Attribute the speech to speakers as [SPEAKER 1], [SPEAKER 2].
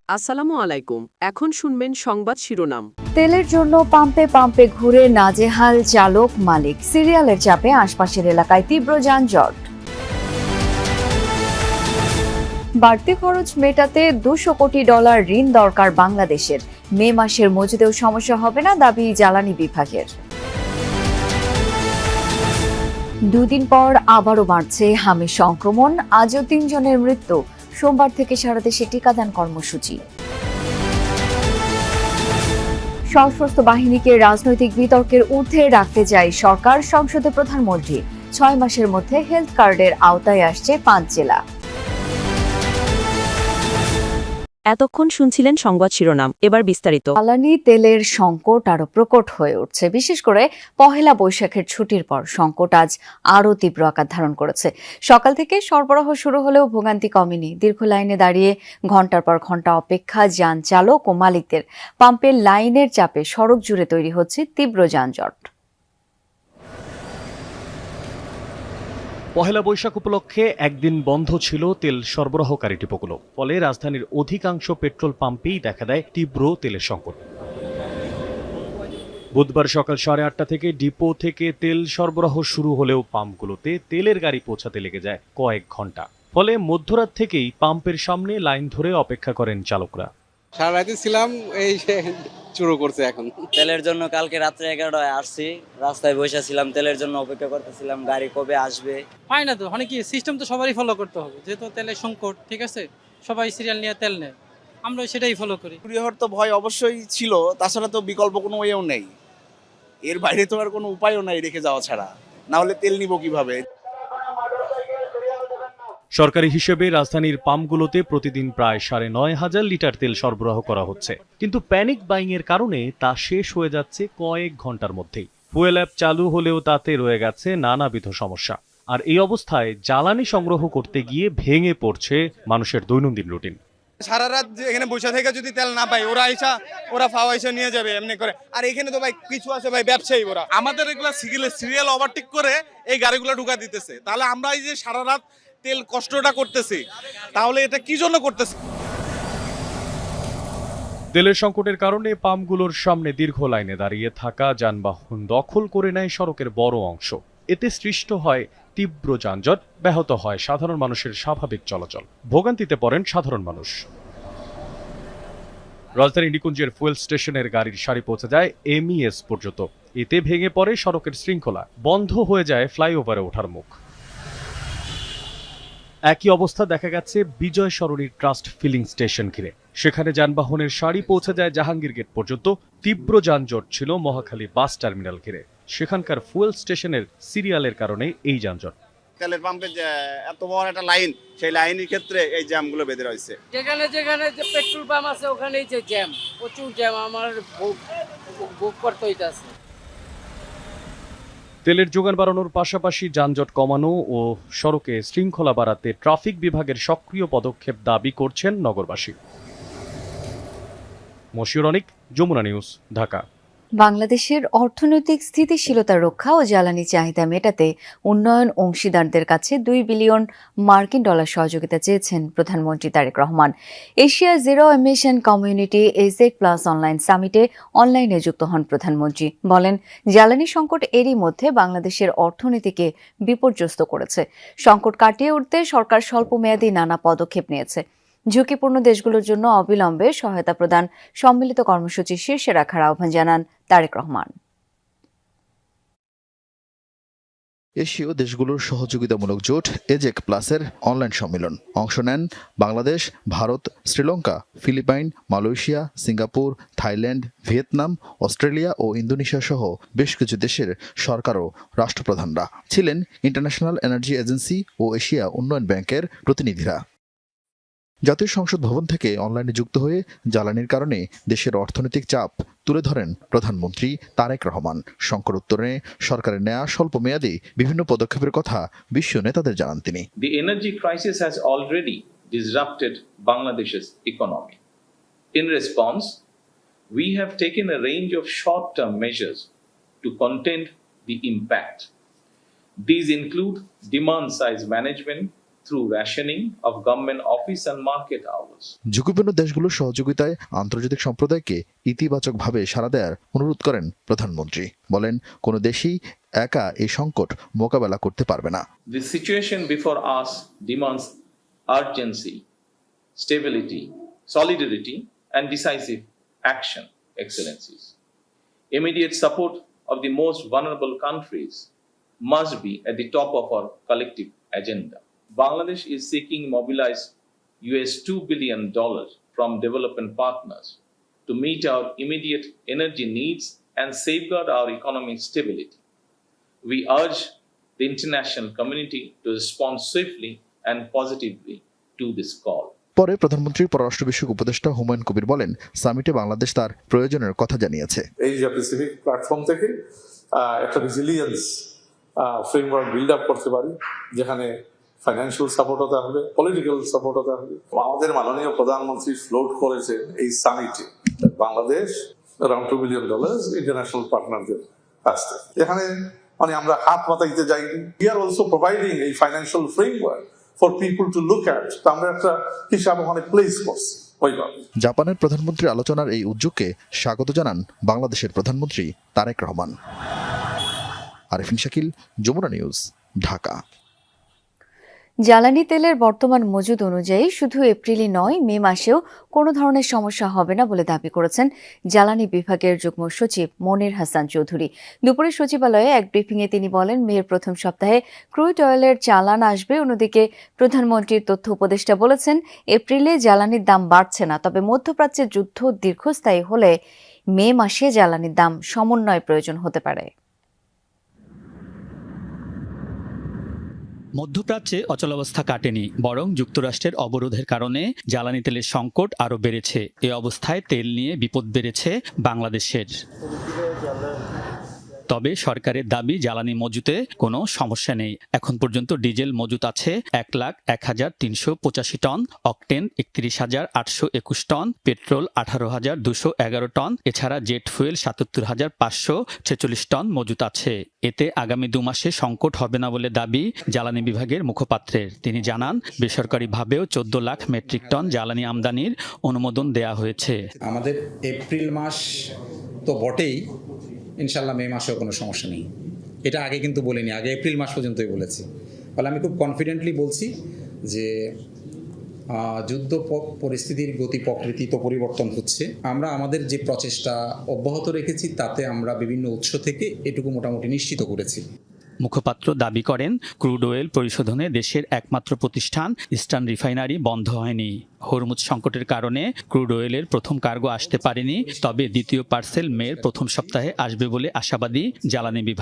[SPEAKER 1] আসসালামু আলাইকুম। এখন শুনবেন সংবাদ শিরোনাম।
[SPEAKER 2] তেলের জন্য পাম্পে পাম্পে ঘুরে নাজেহাল চালক মালিক, সিরিয়ালের চাপে আশপাশের এলাকায় তীব্র যানজট। বাড়তি খরচ মেটাতে $200 কোটি ঋণ দরকার বাংলাদেশের। মে মাসের মজুদেও সমস্যা হবে না, দাবি জ্বালানি বিভাগের। দুদিন পর আবারও বাড়ছে হামি সংক্রমণ, আজও 3 জনের মৃত্যু। সোমবার থেকে সারা দেশে টিকাদান কর্মসূচি। সশস্ত্র বাহিনীকে রাজনৈতিক বিতর্কের ঊর্ধ্বে রাখতে চায় সরকার, সংসদে প্রধানমন্ত্রী। 6 মাসের মধ্যে হেলথ কার্ডের আওতায় আসছে 5 জেলা।
[SPEAKER 3] এতক্ষণ শুনছিলেন সংবাদ শিরোনাম, এবার বিস্তারিত।
[SPEAKER 2] জ্বালানি তেলের সংকট আরো প্রকট হয়ে উঠছে। বিশেষ করে পহেলা বৈশাখের ছুটির পর সংকট আজ আরও তীব্র আকার ধারণ করেছে। সকাল থেকে সরবরাহ শুরু হলেও ভোগান্তি কমেনি। দীর্ঘ লাইনে দাঁড়িয়ে ঘন্টার পর ঘন্টা অপেক্ষা যান চালক ও মালিকদের। পাম্পের লাইনের চাপে সড়ক জুড়ে তৈরি হচ্ছে তীব্র যানজট।
[SPEAKER 4] পহেলা বৈশাখ উপলক্ষে একদিন বন্ধ ছিল তেল সরবরাহকারী ডিপোগুলো, ফলে রাজধানীর অধিকাংশ পেট্রোল পাম্পেই দেখা দেয় তীব্র তেলের সংকট। বুধবার সকাল 8:30 থেকে ডিপো থেকে তেল সরবরাহ শুরু হলেও পাম্পগুলোতে তেলের গাড়ি পৌঁছাতে লেগে যায় কয়েক ঘন্টা। ফলে মধ্যরাত থেকেই পাম্পের সামনে লাইন ধরে অপেক্ষা করেন চালকরা।
[SPEAKER 5] সারা রাতে ছিলাম, এই শুরু করছে এখন।
[SPEAKER 6] তেলের জন্য কালকে রাত্রে 11টায় আসছি, রাস্তায় বসে ছিলাম, তেলের জন্য অপেক্ষা করতেছিলাম গাড়ি কবে আসবে।
[SPEAKER 7] পাই না তো, মানে কি সিস্টেম তো সবারই ফলো করতে হবে, যেহেতু তেলের সংকট, ঠিক আছে, সবাই সিরিয়াল নিয়ে তেল নেয়, আমরা সেটাই ফলো করি।
[SPEAKER 8] চুরি হওয়ার তো ভয় অবশ্যই ছিল, তাছাড়া তো বিকল্প কোনো ওয়েও নেই, এর বাইরে তো আর কোনো উপায়ও নাই রেখে যাওয়া ছাড়া, না হলে তেল নিব কিভাবে।
[SPEAKER 4] সরকারি হিসেবে রাজধানীর পাম্পগুলোতে প্রতিদিন প্রায় 9,500 লিটার তেল সরবরাহ করা হচ্ছে, কিন্তু প্যানিক বাইং এর কারণে তা শেষ হয়ে যাচ্ছে কয়েক ঘন্টার মধ্যেই। ফুয়েল অ্যাপ চালু হলেও তাতে রয়ে গেছে নানাবিধ সমস্যা। আর এই অবস্থায় জ্বালানি সংগ্রহ করতে গিয়ে ভেঙে পড়ছে মানুষের দৈনন্দিন রুটিন।
[SPEAKER 9] সারা রাত এখানে বসে থেকে যদি তেল না পাই, ওরা ফাওয়াইসা নিয়ে যাবে এমনি করে। আর এখানে তো ভাই কিছু আছে ভাই ব্যবসায়ী, ওরা
[SPEAKER 10] আমাদের এগুলা সিরিয়াল ওভারটেক করে এই গাড়িগুলো ঢুকা দিতেছে। তাহলে আমরা এই যে সারা রাত তেল কষ্টটা করতেছি, তাহলে এটা কি জন্য করতেছি?
[SPEAKER 4] তেলের সংকটের কারণে পাম্পগুলোর সামনে দীর্ঘ লাইনে দাঁড়িয়ে থাকা যানবাহন দখল করে নেয় সড়কের বড় অংশ। এতে সৃষ্ট হয় তীব্র যানজট, ব্যাহত হয় সাধারণ মানুষের স্বাভাবিক চলাচল, ভোগান্তিতে পড়েন সাধারণ মানুষ। রাজধানী নিকুঞ্জের ফুয়েল স্টেশনের গাড়ির সারি পৌঁছে যায় এমইএস পর্যন্ত। এতে ভেঙে পড়ে সড়কের শৃঙ্খলা, বন্ধ হয়ে যায় ফ্লাইওভারে ওঠার মুখ। একই অবস্থা দেখা গেছে বিজয় সরণির ট্রাস্ট ফিলিং স্টেশন ঘিরে। সেখানে যানবাহনের সারি পৌঁছে যায় জাহাঙ্গীর গেট পর্যন্ত। তীব্র যানজট ছিল মহাখালী বাস টার্মিনাল ঘিরে। সেখানকার ফুয়েল স্টেশনের সিরিয়ালের কারণে এই যানজট।
[SPEAKER 8] তেলের পাম্পে যে এত বড় একটা লাইন, সেই লাইনের ক্ষেত্রে এই জ্যামগুলো বেঁধে রয়েছে।
[SPEAKER 7] যেখানে যেখানে যে পেট্রোল পাম্প আছে ওখানেই যে জ্যাম, প্রচুর জ্যাম, আমার বুক করতে হইতাছে।
[SPEAKER 4] তেলের যোগান বাড়ানোর পাশাপাশি যানজট কমানো ও সড়কে শৃঙ্খলা বাড়াতে ট্রাফিক বিভাগের সক্রিয় পদক্ষেপ দাবি করছেন নগরবাসী। মশিউর অনিক, যমুনা নিউজ, ঢাকা।
[SPEAKER 2] বাংলাদেশের অর্থনৈতিক স্থিতিশীলতা রক্ষা ও জ্বালানি চাহিদা মেটাতে উন্নয়ন অংশীদারদের কাছে $2 বিলিয়ন সহযোগিতা চেয়েছেন প্রধানমন্ত্রী Tarique Rahman. Asia zero emission community এজেক প্লাস অনলাইন সামিটে অনলাইনে যুক্ত হন প্রধানমন্ত্রী। বলেন, জ্বালানি সংকট এরই মধ্যে বাংলাদেশের অর্থনীতিকে বিপর্যস্ত করেছে। সংকট কাটিয়ে উঠতে সরকার স্বল্পমেয়াদী নানা পদক্ষেপ নিয়েছে। ঝুঁকিপূর্ণ দেশগুলোর জন্য অবিলম্বে সহায়তা প্রদান সম্মিলিত কর্মসূচি শীর্ষে রাখার আহ্বান জানান তারেক রহমান।
[SPEAKER 11] এশীয় দেশগুলোর সহযোগিতামূলক জোট এজেক প্লাসের অনলাইন সম্মেলন অংশ নেন Bangladesh, Bharat, Sri Lanka, Philippines, Malaysia, Singapore, Thailand, Vietnam, Australia ও ইন্দোনেশিয়া সহ বেশ কিছু দেশের সরকার ও রাষ্ট্রপ্রধানরা ছিলেন। ইন্টারন্যাশনাল এনার্জি এজেন্সি ও এশিয়া উন্নয়ন ব্যাংকের প্রতিনিধিরা। জাতীয় সংসদ ভবন থেকে অনলাইনে যুক্ত হয়ে জ্বালানির কারণে দেশের অর্থনৈতিক চাপ তুলে ধরেন প্রধানমন্ত্রী তারেক রহমান। সংকট উত্তরণে সরকারের নেয়া স্বল্প মেয়াদী বিভিন্ন পদক্ষেপের কথা বিশ্ব নেতাদের জানান তিনি।
[SPEAKER 12] The energy crisis has already disrupted Bangladesh's economy. In response, we have taken a range of short-term measures to contain the impact. These include demand-side management, through rationing of government office and market hours.
[SPEAKER 11] ঝুঁকিপূর্ণ দেশগুলোর সহযোগিতায় আন্তর্জাতিক সম্প্রদায়কে ইতিবাচকভাবে সাড়া দেওয়ার অনুরোধ করেন প্রধানমন্ত্রী। বলেন, কোনো দেশই একা এই সংকট মোকাবেলা করতে পারবে না।
[SPEAKER 12] The situation before us demands urgency, stability, solidarity, and decisive action, Excellencies. Immediate support of the most vulnerable countries must be at the top of our collective agenda. Bangladesh is seeking mobilize $2 billion from development partners to meet our immediate energy needs and safeguard our economic stability. We urge the international community to respond swiftly and positively to this call.
[SPEAKER 11] পরে প্রধানমন্ত্রী পররাষ্ট্র বিষয়ক উপদেষ্টা হুমায়ুন কবির বলেন, সামিটে বাংলাদেশ তার প্রয়োজনের কথা জানিয়েছে।
[SPEAKER 13] এশিয়া প্যাসিফিক প্ল্যাটফর্ম থেকে একটা রেজিলিয়েন্স ফ্রেমওয়ার্ক বিল্ড আপ করতে পারি, যেখানে ফাইন্যান্সিয়াল সাপোর্টও থাকবে, পলিটিক্যাল সাপোর্টও থাকবে। আমাদের মাননীয় প্রধানমন্ত্রী ফ্লোট করেছেন এই সামিটে বাংলাদেশ around $2 billion ইন্টারন্যাশনাল পার্টনারদের কাছ থেকে। এখানে মানে আমরা হাত মাতাইতে যাইনি। We are also providing a financial framework for people to look at. আমরা একটা হিসাব ওখানে প্লেস করছি।
[SPEAKER 11] জাপানের প্রধানমন্ত্রীর আলোচনার এই উদ্যোগকে স্বাগত জানান বাংলাদেশের প্রধানমন্ত্রী তারেক রহমান। আরিফিন শাকিল, যমুনা নিউজ, ঢাকা।
[SPEAKER 2] জ্বালানি তেলের বর্তমান মজুদ অনুযায়ী শুধু এপ্রিলই নয়, মে মাসেও কোনো ধরনের সমস্যা হবে না বলে দাবি করেছেন জ্বালানি বিভাগের যুগ্ম সচিব মনির হাসান চৌধুরী। দুপুরে সচিবালয়ে এক ব্রিফিংয়ে তিনি বলেন, মের প্রথম সপ্তাহে ক্রুড অয়েলের চালান আসবে। অন্যদিকে প্রধানমন্ত্রীর তথ্য উপদেষ্টা বলেছেন, এপ্রিলে জ্বালানির দাম বাড়ছে না, তবে মধ্যপ্রাচ্যের যুদ্ধ দীর্ঘস্থায়ী হলে মে মাসে জ্বালানির দাম সমন্বয় প্রয়োজন হতে পারে।
[SPEAKER 14] মধ্যপ্রাচ্যে অচলাবস্থা কাটেনি, বরং যুক্তরাষ্ট্রের অবরোধের কারণে জ্বালানি তেলের সংকট আরও বেড়েছে। এ অবস্থায় তেল নিয়ে বিপদ বেড়েছে বাংলাদেশের। তবে সরকারের দাবি, জ্বালানি মজুতে কোনো সমস্যা নেই। এখন পর্যন্ত ডিজেল মজুত আছে 1,01,385 ton, octane 31,821 ton, petrol 18,211 ton, এছাড়া জেট ফুয়েল 77,546 টন মজুত আছে। এতে আগামী 2 মাসে সংকট হবে না বলে দাবি জ্বালানি বিভাগের মুখপাত্রের। তিনি জানান, বেসরকারিভাবেও 14 লাখ মেট্রিক টন জ্বালানি আমদানির অনুমোদন দেয়া হয়েছে।
[SPEAKER 15] আমাদের এপ্রিল মাস তো বটেই, ইনশাল্লাহ মে মাসেও কোনো সমস্যা নেই। এটা আগে কিন্তু বলিনি, আগে এপ্রিল মাস পর্যন্তই বলেছি। ফলে আমি খুব কনফিডেন্টলি বলছি যে যুদ্ধ পরিস্থিতির গতি প্রকৃতি তো পরিবর্তন হচ্ছে। আমরা আমাদের যে প্রচেষ্টা অব্যাহত রেখেছি তাতে আমরা বিভিন্ন উৎস থেকে এটুকু মোটামুটি নিশ্চিত করেছি।
[SPEAKER 14] মুখপাত্র দাবি করেন, ক্রুড অয়েল পরিশোধনে দেশের একমাত্র প্রতিষ্ঠান ইস্টার্ন রিফাইনারি বন্ধ হয়নি। হরমুজ সংকটের কারণে ক্রুড অয়েলের প্রথম কার্গো আসতে পারেনি, তবে দ্বিতীয় পার্সেল মের প্রথম সপ্তাহে আসবে বলে আশাবাদী জ্বালানি বিভাগ।